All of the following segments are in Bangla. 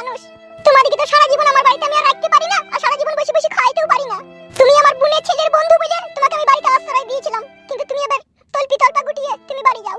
মানুষ। তোমাদেরকে তো সারা জীবন আমার বাড়িতে আমি আর রাখতে পারি না, আর সারা জীবন বসে বসে খাইতেও পারি না। তুমি আমার বোনের ছেলের বন্ধু বলে তোমাকে আমি বাড়িতে আশ্রয় দিয়েছিলাম, কিন্তু তুমি এবার তলপি তলপা গুটিয়ে তুমি বাড়ি যাও।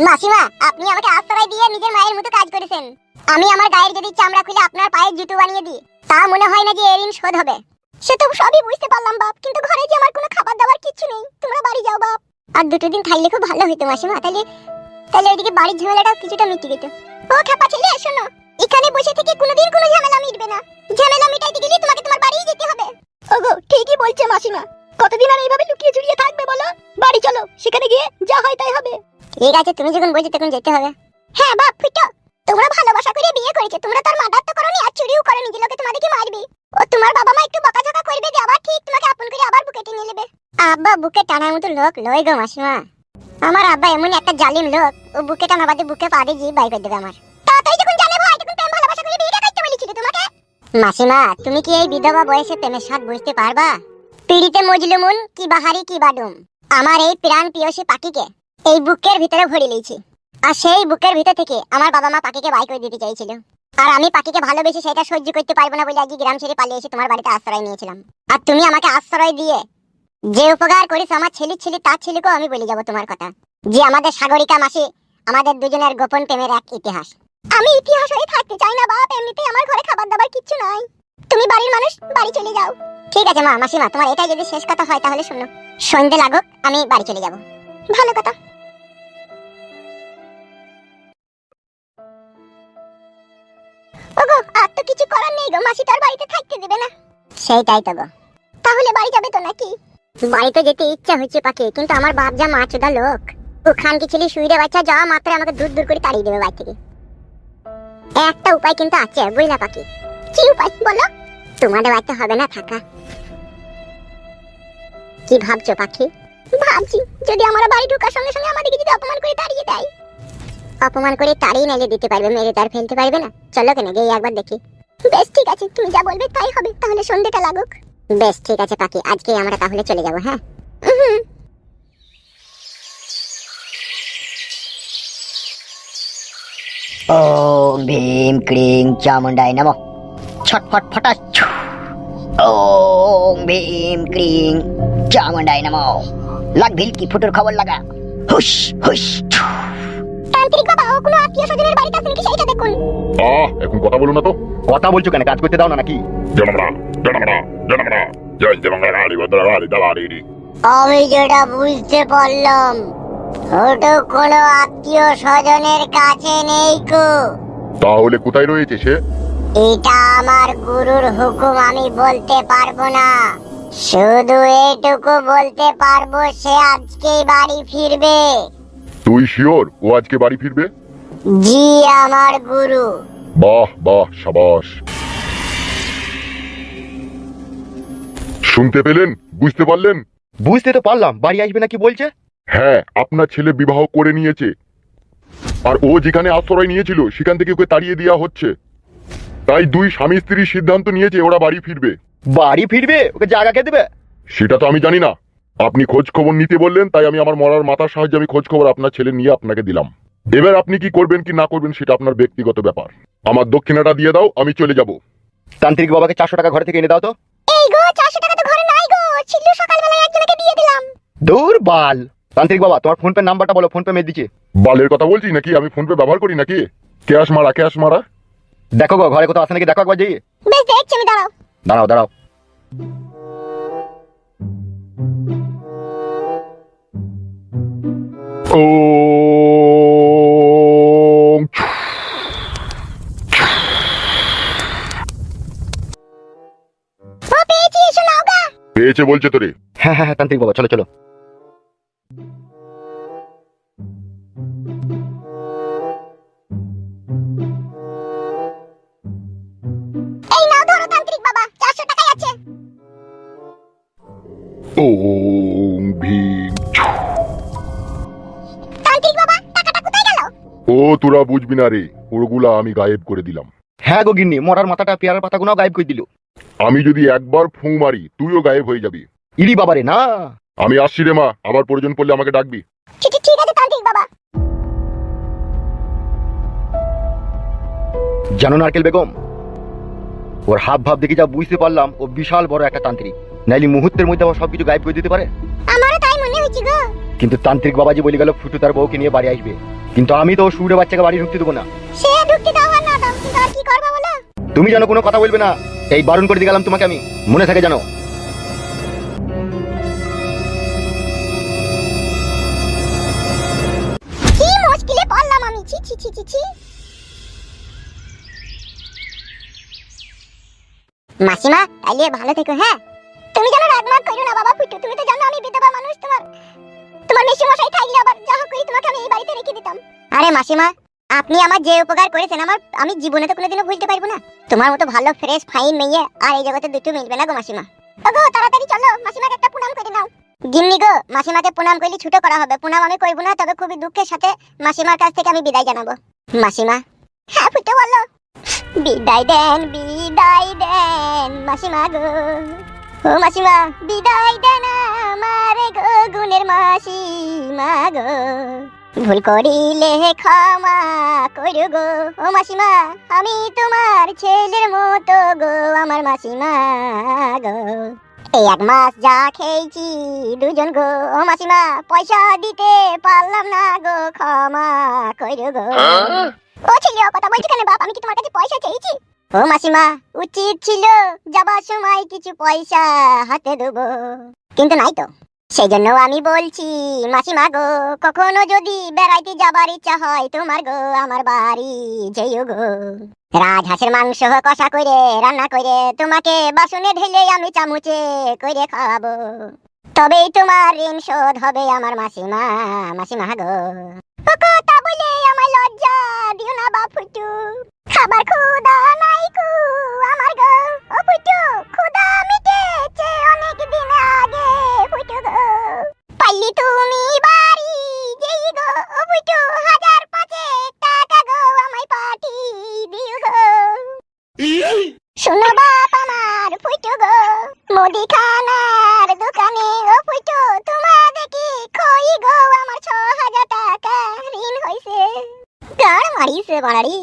মাসিমা, আপনি আমাকে আশ্রয় দিয়ে নিজের মায়ের মতো কাজ করেছেন। আমি আমার গায়ের যদি চামড়া খুলে আপনার পায়ের জুতো বানিয়ে দিই, তা মনে হয় না যে এর ঋণ শোধ হবে। সে তো সবই বুঝতে পারলাম বাপ, কিন্তু ঘরে যে আমার কোনো খাবার দাবার কিছু নেই। তোমরা বাড়ি যাও বাপ। আর দুটো দিন থাকলে খুব ভালো হতো মাসিমা, তাহলে ওইদিকে বাড়ির ঝামেলাটাও কিছুটা মিটে যেত। ও খেপা ছেলে, শোনো, এখানে বসে থেকে কোনোদিন কোনো ঝামেলা মিটবে না। ঝামেলা মিটাইতে গেলে তোমাকে তোমার বাড়িই যেতে হবে। ওগো, ঠিকই বলছে মাসিমা। কতদিন আর এইভাবে লুকিয়ে চুরিয়ে থাকবে বলো? বাড়ি চলো, সেখানে গিয়ে যা হয় তাই হবে। ঠিক আছে, তুমি যখন বলছো তখন যেতে হবে। হ্যাঁ বাপ ফুটো, তোমরা ভালোবাসা করে বিয়ে করেছো, তোমরা তার মার্ডার তো করোনি আর চুরিও করোনি যে লোকে তোমাদেরকে মারবে। ও তোমার বাবা মা একটু বকাঝকা করবে যে আবার ঠিক তোমাকে আপন করে আবার বুকে টেনে নেবে। আব্বা বুকে টানার মতো লোক লয় গো মাসিমা। আমার আব্বা এমন একটা জালিম লোক, ও বুকে টানা বাদে বুকে পা দিয়ে জিভ বাই করে দেবে আমার। তাড়াতাড়ি যখন জানে ভাই, তখন প্রেম ভালোবাসা করে বিয়েটা করতে বলেছিল তোমাকে। মাসিমা, তুমি কি এই বিধবা বয়সে প্রেমের স্বাদ বুঝতে পারবা? পিড়িতে মজলুমুন কি বাহারি কি বাডুম, আমার এই প্রাণ প্রিয়সী পাখিকে এই বুকের ভিতরে ভরে লিয়েছি। আর সেই বুকের ভিতর থেকে আমার বাবা মা পাখিকে বাই করে দিতে চাইছিল, আর আমি পাখিকে ভালোবেসে সেটা সহ্য করতে পারবো না বলে আজকে গ্রাম ছেড়ে পালিয়ে এসে তোমার বাড়িতে আশ্রয় নিয়েছিলাম। আর তুমি আমাকে আশ্রয় দিয়ে যে উপকার করিস আমার ছেলে তার ছেলেকেও আমি বলে যাব তোমার কথা, যে আমাদের সাগরিকা মাসি আমাদের দুজনের গোপন প্রেমের এক ইতিহাস। আমি ইতিহাস হয়ে থাকতে চাই না বাপ, এমনিতেই আমার ঘরে খাবার দাবার কিচ্ছু নাই। তুমি বাড়ির মানুষ, বাড়ি চলে যাও। ঠিক আছে মা, মাসিমা, তোমার এটাই যদি শেষ কথা হয় তাহলে শোনো, সন্ধ্যে লাগুক আমি বাড়ি চলে যাব। ভালো কথা। ওগো, আর তো কিছু করার নেই গো, মাসি তার বাড়িতে থাকতে দেবে না। সেইটাই তো গো। তাহলে বাড়ি যাবে তো নাকি? বাড়িতে যেতে ইচ্ছা হচ্ছে পাখি, কিন্তু আমার বাপ যা মাছুদা লোক, ও খানকি ছেলে শুইরে বাচ্চা যাওয়া মাত্র আমাকে দূর দূর করে তাড়িয়ে দেবে বাড়ি থেকে। একটা উপায় কিন্তু আছে বুঝলা পাখি। কি উপায় বলো? তোমাদের বাড়িতে হবে না থাকা। কি ভাবছো পাখি? ভাবছি যদি আমার বাড়ি ঢোকার সঙ্গে সঙ্গে আমাদেরকে যদি অপমান করে তাড়িয়ে দেয়। অপমান করে তাড়িয়ে নাইলে দিতে পারবে, মেরে তার ফেলতে পারবে না। চলো কেন গিয়ে একবার দেখি। বেশ ঠিক আছে, তুমি যা বলবে তাই হবে, তাহলে সন্ধ্যেটা লাগুক। বেশ ঠিক আছে পাখি, আজকে আমরা তাহলে চলে যাব। হ্যাঁ ओम भीम क्लीं चामुंडाय नमः। छटफट फटाच। ओम भीम क्लीं चामुंडाय नमः। लाग भिल की फुटुर खबर লাগা। হুশ হুশ। তান্ত্রিক বাবা, ও কোনো আত্মীয় স্বজনের বাড়িতে আছে নাকি সেইটা দেখুন। এখন কথা বলো না তো। কথা বলছো কেন? কাজ করতে দাও না নাকি? আমি যেটা বুঝতে পারলাম, ছোট কোনো আত্মীয় স্বজনের কাছে নেই কো। তাহলে কোথায় রয়েছে সে? এটা আমার গুরুর হুকুম, আমি বলতে পারবো না। শুধু এটুকু বলতে পারবো, সে আজকেই বাড়ি ফিরবে। তুই শিওর ও আজকে বাড়ি ফিরবে? জি, আমার গুরু। বাহ বাহ, সাবাস। শুনতে পেলেন? বুঝতে পারলেন? বুঝতে তো পারলাম, বাড়ি আসবে নাকি বলছে। হ্যাঁ, আপনার ছেলে বিবাহ করে নিয়েছে, আর ও যেখানে আশ্রয় নিয়েছিল সেখান থেকে ওকে তাড়িয়ে দেওয়া হচ্ছে। তাই দুই স্বামী স্ত্রী সিদ্ধান্ত নিয়েছে ওরা বাড়ি ফিরবে। বাড়ি ফিরবে? ওকে জায়গা কে দেবে? সেটা তো আমি জানি না, আপনি খোঁজ খবর নিতে বললেন, তাই আমি আমার মরার মাথার সাহায্যে আমি খোঁজ খবর আপনার ছেলে নিয়ে আপনাকে দিলাম। এবার আপনি কি করবেন কি না করবেন সেটা আপনার ব্যক্তিগত ব্যাপার। আমার দক্ষিণাটা দিয়ে দাও, আমি চলে যাব। তান্ত্রিক বাবাকে 400 টাকা ঘরে থেকে এনে দাও তো। এই গো, 400 টাকা তো ঘরে নাই গো, ছিল সকালবেলায় একজনকে দিয়ে দিলাম। দূর বাল। তান্ত্রিক বাবা, তোমার ফোন পে নাম্বারটা বলো, ফোন পে মেরে দিচ্ছি। বালের কথা বলছি নাকি? আমি ফোন পে ব্যবহার করি নাকি? ক্যাশ মারা। দেখো গো, ঘরে কোথাও আছে নাকি দেখো একবার যাই। বেশ দেখছি আমি, দাঁড়াও। দাঁড়াও। ও ও পেয়েছি, এসো নাও গা। পেয়েছে বলছে তোরে? হ্যাঁ তান্ত্রিক বাবা, চলো। এই নাও ধরো তান্ত্রিক বাবা, 400 টাকাই আছে। ওম ভীম। তান্ত্রিক বাবা, টাকাটা কোথায় গেল? ও তোরা বুঝবি না রে, ওগুলা আমি গায়েব করে দিলাম। হ্যাঁ গো গিন্নি, মরার মাথাটা পেয়ারার পাতাগুনাও গায়েব করে দিল। আমি যদি একবার ফুঁ মারি তুইও গায়েব হয়ে যাবি। ইরি বাবারে না। আমি আসছি রে মা, আবার প্রয়োজন পড়লে আমাকে ডাকবি। ঠিক আছে তান্ত্রিক বাবা। জানো নারকেল বেগম, ওর হাব ভাব দেখে যা বুঝতে পারলাম ও বিশাল বড় একটা তান্ত্রিক, নাইলে মুহূর্তের মধ্যে ও সবকিছু গায়েব করে দিতে পারে। আমারও তাই মনে হচ্ছে গো। কিন্তু তান্ত্রিক বাবাজি বলে গেল ফুটু তার বউকে নিয়ে বাড়ি আসবে, কিন্তু আমি তো ও শুয়োরে বাচ্চাকে বাড়ি ঢুকতে দেবো না। সে ঢুকতে দাও আর না দাও, কিন্তু আর কি করবে বলো? তুমি যেন কোনো কথা বলবে না, এই বারণ করে দিয়ে গেলাম তোমাকে আমি, মনে থাকে জানো। কি মুশকিলে পড়লাম আমি, ছি ছি ছি ছি ছি। মাসিমা তাইলে ভালো থেকো। হ্যাঁ, তুমি যেন রাগমাগ করো না বাবা ফুটু, তুমি তো জানো আমি বিধবা মানুষ। তোমার মেশি মশাই থাকলে আবার যা হোক করে তোমাকে আমি এই বাড়িতে রেখে দিতাম। আরে মাসিমা, আপনি আমার যে উপকার করেছেন আমি জীবনে তো কোনোদিনও ভুলতে পারবো না। তোমার মতো ভালো ফ্রেশ ফাইন মেয়ে আর এই জগতে দুটো মিলবে না গো মাসিমা। ওগো তাড়াতাড়ি চলো, মাসিমাকে একটা প্রণাম করে নাও। গিন্নি গো, মাসিমাকে প্রণাম করলে ছোট করা হবে, প্রণাম আমি করবো না, তবে খুবই দুঃখের সাথে মাসিমার কাছ থেকে আমি বিদায় জানাবো। মাসিমা। হ্যাঁ ফুটু বলো। বিদায় দেন মাসিমা গো, ও মাসিমা বিদায় দেন আমারে গো, গুণের মাসিমা গো। ভুল করিলে ক্ষমা করো গো, ও মাসিমা আমি তোমার ছেলের মতো গো, আমার মাসিমা গো। এই 1 মাস যা খেয়েছি দুজন গো, ও মাসিমা পয়সা দিতে পারলাম না গো, ক্ষমা করো গো। ও ছেলে ও কথা বলছো কেন বাপ? আমি কি তোমার কাছে পয়সা চেয়েছি? ও মাসিমা, উচিত ছিল যাবার সময় কিছু পয়সা হাতে দেবো, কিন্তু নাই তো। সেই জন্য আমি বলছি মাসিমা গো, কখনো যদি বেড়াইতে যাবার ইচ্ছা হয় তোমার গো, আমার বাড়ি যেও গো। রাজহাঁসের মাংস কষা করে রান্না করে তোমাকে বাসনে ঢেলে আমি চামচে করে খাওয়াবো, তবেই তোমার ঋণ শোধ হবে আমার মাসিমা। মাসিমা গো। ও কথা বলে আমার লজ্জা দিও না বাপ ফুটু, খাবার ক্ষুধা নাই কু আমার গো। ও ফুটু ক্ষুধা মিটেছে অনেক দিন আগে ফুটু গো, পারলি তুমি বাড়ি যেই গো। ও ফুটু 1005 টাকা গো আমায় পাঠিয়ে দিও গো। শোনো বাপ আমার ফুটু গো, মুদিখানার দোকানে ও ফুটু তোমাদের কি খই গো, আমার 6000 টাকা ঋণ হইছে। গাড় মারিছে বাড়াড়ি।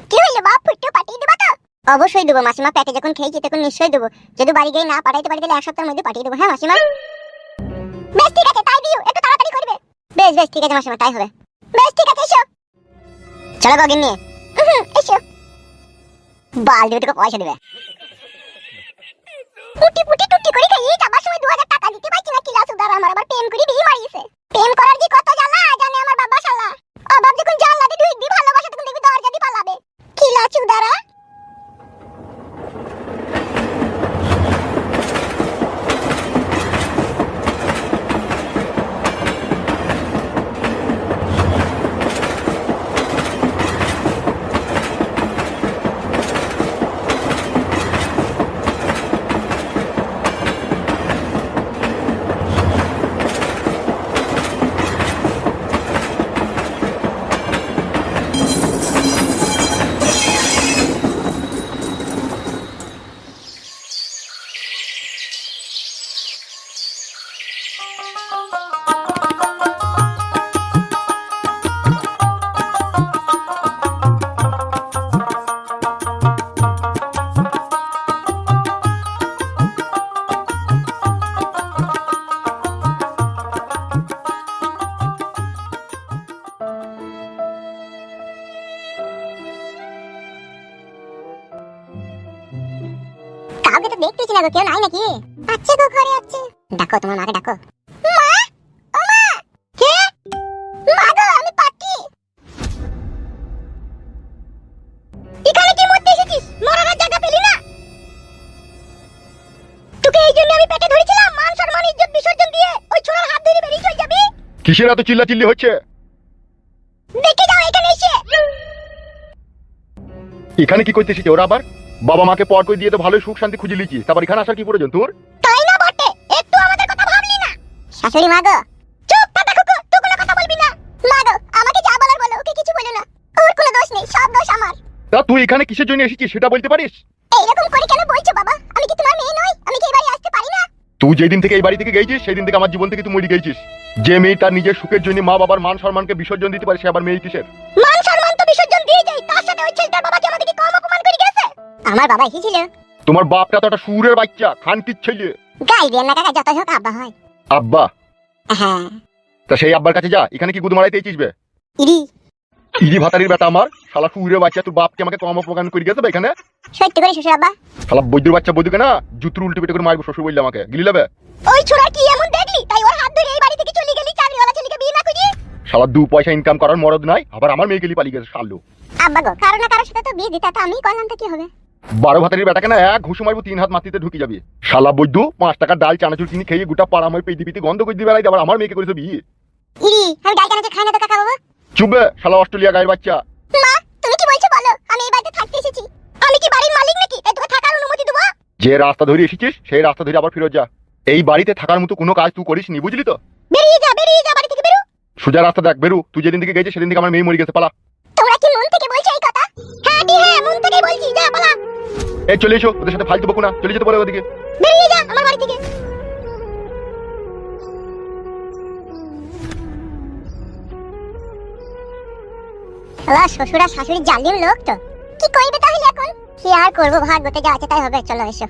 কি হইলো বাপ ফুটু পাঠিয়ে দিবা তো? অবশ্যই দেবো মাসিমা, পেটে যখন খেয়েছি তখন নিশ্চয়ই দেবো। যদি বাড়ি গিয়ে না পাঠাইতে পারি তাহলে 1 সপ্তাহের মধ্যে পাঠিয়ে দেবো। হ্যাঁ মাসিমা। বেশ ঠিক আছে তাই দিও, একটু তাড়াতাড়ি করবে। বেশ বেশ ঠিক আছে মাসিমা, তাই হবে। বেশ ঠিক আছে এসো। চলো গো গিন্নি। এসো। বাল দুটোকে পয়সা দেবে। পুটি পুটি টুটি করে খাইয়ে যাবার সময় 2000 টাকা দিতে পারছি না, কিলা সুদার আমার আবার প্রেম করে বিয়ে মারিয়েছে। প্রেম করার যে কত জ্বালা জানে আমার বাবা শালা। অভাব যখন জানলাতে ঢুকবি ভালোবাসা তখন দেখবি দরজা দিয়ে পালাবে। কিলা চুদারা। কাউকে তো দেখতেছি না গো, কেউ নাই নাকি? আচ্ছা গো ঘরে আছে। ডাকো তোমার মাকে ডাকো। মা ও মা। কে? মা গো আমি পাটি। এখানে কি মরতে এসেছিস? মরার জায়গা পেলি না? তোকে এই জন্য আমি পেটে ধরেছিলাম, মান সম্মান ইজ্জত বিসর্জন দিয়ে ওই ছোড়ার হাত ধরে বেরিয়ে চলে যাবি? কিসের এত চিল্লাচিল্লি হচ্ছে? দেখে যাও এখানে এসে। এখানে কি করতে এসেছে ওরা আবার? বাবা মাকে পর করে দিয়ে তো ভালোই সুখ শান্তি খুঁজে লিখি, তারপর এখানে আসার কি প্রয়োজন তোর? তাই না বটে, একটু আমাদের কথা ভাবলি না? শাশুড়ি মা গো। চুপ তা দেখো গো, তুই কোনো কথা বলবি না। মা গো আমাকে যা বলার বলো, ওকে কিছু বলো না। ওর কোনো দোষ নেই, সব দোষ আমার। তা তুই এখানে কিসের জন্য এসেছিস সেটা বলতে পারিস? এইরকম করে কেন বলছো বাবা? আমি কি তোমার মেয়ে নই? আমি কি এই বাড়ি আসতে পারি না? তুই যেদিন থেকে এই বাড়ি থেকে গেছিস সেই দিন থেকে আমার জীবন থেকে তুই মরে গেছিস। যে মেয়ে তার নিজের সুখের জন্য মা বাবার মান সম্মানকে বিসর্জন দিতে পারে সে আবার মেয়ে কিসের? মান সম্মান তো বিসর্জন দিয়ে যাই, তার সাথে ওই ছেলেটার বাবাকে আমাদেরকে কম অপমান করে গেছে। আমার বাবা এসেছিল, তোমার বাপটা তো একটা সুরের বাচ্চা, খানকির ছেলে। গাই দিয়ে না কাকা, যত হোক আব্বা হয়। আব্বা? হ্যাঁ। তা সেই আব্বার কাছে যা, এখানে কি গুদু মারাইতে চিসবে? ইরি ইরি ভাতারির বেটা আমার, শালা সুরের বাচ্চা, তোর বাপকে আমাকে কম অপমান করে গেছে এখানে। সত্যি করে শ্বশুর আব্বা? শালা বৈদ্যুর বাচ্চা বৈদ্যুকে না জুতুর উল্টে পেটে করে মারবো, শ্বশুর বললে আমাকে গিলি যাবে। ওই ছোড়া কি এমন দেখলি তাই ওর হাত ধরে এই বাড়ি থেকে চলে গেলি চাকরিওয়ালা ছেলেকে বিয়ে না করিয়ে? শালা 2 পয়সা ইনকাম করার মরদ নাই, আবার আমার মেয়ে গেলি পালিয়ে গেছে শালো। আব্বা গো, কারো না কারোর সাথে তো বিয়ে দিতে, তা আমি করলাম তো কি হবে? 12 ভাতারির বেটাকে না এক ঘুষু মারবো, 3 হাত মাটিতে ঢুকে যাবে। শালা বৈদ্যু 5 টাকার ডাল চানাচুর কিনে খেয়ে গোটা পাড়া মই পেদি পিতি গন্ধ করে দিবে, আবার আমার মেয়েকে করেছে বিয়ে। ইরি, আমি ডাল কানাচে খাই না তো কাকা বাবা। চুপবে শালা অস্ট্রেলিয়া গায়ের বাচ্চা। মা তুমি কি বলছো বলো, আমি এই বাড়িতে থাকতে এসেছি। আমি কি বাড়ির মালিক নাকি তাই তোকে থাকার অনুমতি দেবো? যে রাস্তা ধরে এসেছিস সেই রাস্তা ধরে আবার ফিরত যা। এই বাড়িতে থাকার মতো কোনো কাজ তুই করিস নি, বুঝলি তো? বেরিয়ে যা বাড়ি থেকে বেরো। সোজা রাস্তা দেখ, বেরু। তুই যেদিন থেকে গেছিস সেদিন থেকে আমার মেয়ে মরে গেছে, পালা। তোমরা কি মন থেকে বলছো এই কথা? হ্যাঁ দি হ্যাঁ, মন থেকেই বলছি, যা পালা। এই চলে এসো, ওদের সাথে ফালতু বকো না, চলে যেতে বলে ওদিকে। বেরিয়ে যা আমার বাড়ি থেকে। শালা শ্বশুর আর শাশুড়ি জালিম লোক তো। কি করবে তাহলে এখন? কি আর করবো, ভাগ্যতে যা আছে তাই হবে। চলো এসো।